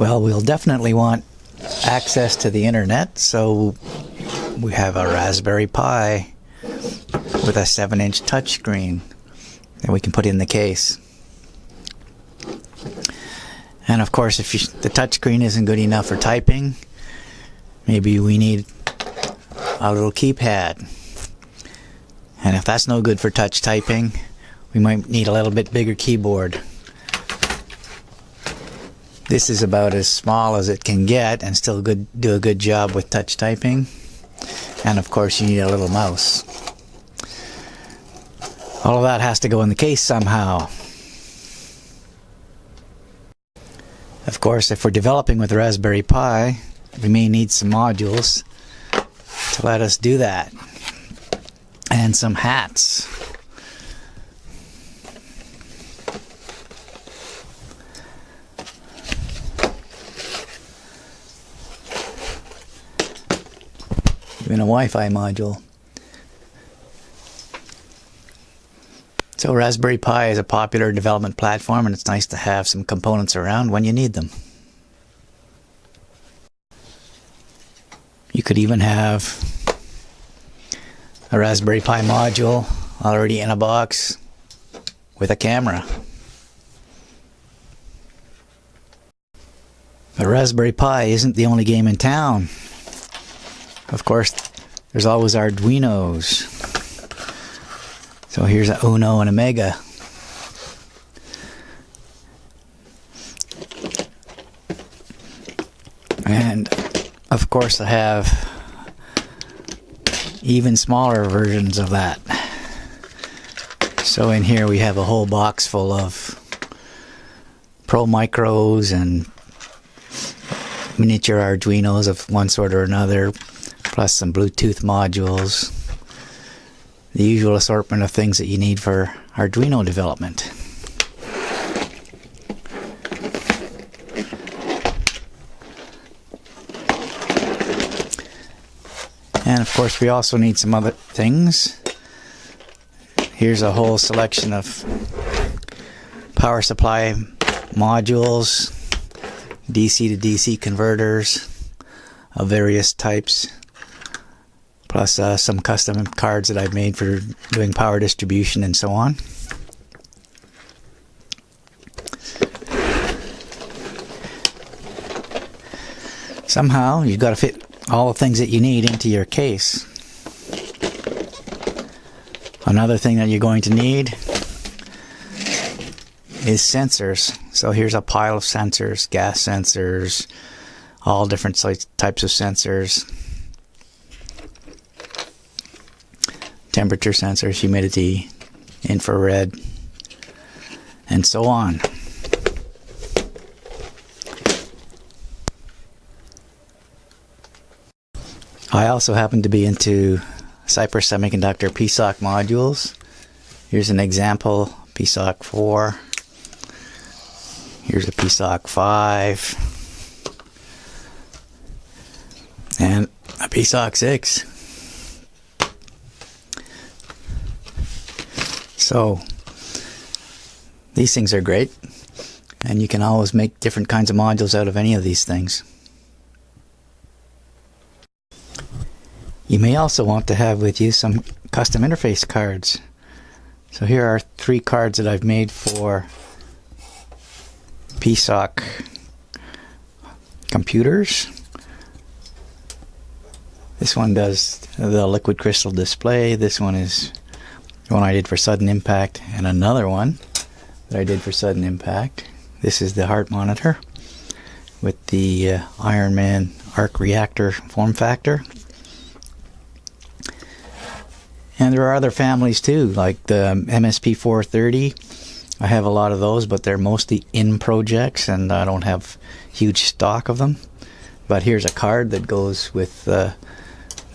Well, we'll definitely want access to the internet, so we have a Raspberry Pi with a 7-inch touchscreen that we can put in the case. And of course, if the touchscreen isn't good enough for typing, maybe we need a little keypad. And if that's no good for touch typing, we might need a little bit bigger keyboard. This is about as small as it can get and still do a good job with touch typing. And of course, you need a little mouse. All of that has to go in the case somehow. Of course, if we're developing with Raspberry Pi, we may need some modules to let us do that. And some hats. Even a Wi-Fi module. So Raspberry Pi is a popular development platform, and it's nice to have some components around when you need them. You could even have a Raspberry Pi module already in a box with a camera. But Raspberry Pi isn't the only game in town. Of course, there's always Arduinos. So here's a Uno and a Mega. And of course I have even smaller versions of that. So in here we have a whole box full of Pro Micros and miniature Arduinos of one sort or another, plus some Bluetooth modules. The usual assortment of things that you need for Arduino development. And of course we also need some other things. Here's a whole selection of power supply modules, DC to DC converters of various types, plus some custom cards that I've made for doing power distribution and so on. Somehow you've got to fit all the things that you need into your case. Another thing that you're going to need is sensors. So here's a pile of sensors, gas sensors, all different types of sensors. Temperature sensors, humidity, infrared, and so on. I also happen to be into Cypress Semiconductor PSOC modules. Here's an example, PSOC 4. Here's a PSOC 5. And a PSOC 6. So these things are great, and you can always make different kinds of modules out of any of these things. You may also want to have with you some custom interface cards. So here are 3 cards that I've made for PSOC computers. This one does the liquid crystal display. This one is one I did for sudden impact, and another one that I did for sudden impact. This is the heart monitor with the Iron Man arc reactor form factor. And there are other families too, like the MSP 430. I have a lot of those, but they're mostly in projects, and I don't have huge stock of them. But here's a card that goes with the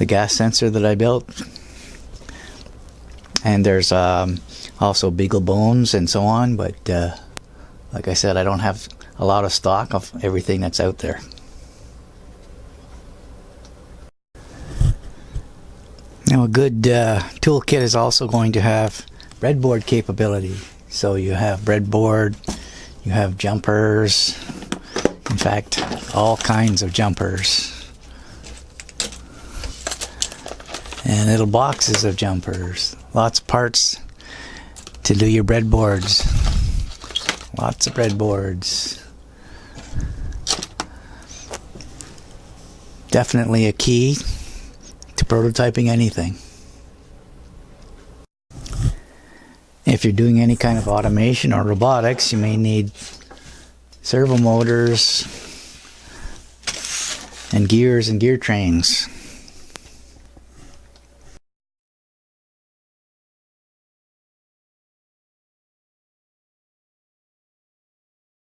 gas sensor that I built. And there's also beagle bones and so on, but like I said, I don't have a lot of stock of everything that's out there. Now a good toolkit is also going to have breadboard capability. So you have breadboard, you have jumpers, In fact, all kinds of jumpers. And little boxes of jumpers. Lots of parts to do your breadboards. Lots of breadboards. Definitely a key to prototyping anything. If you're doing any kind of automation or robotics, you may need servo motors and gears and gear trains.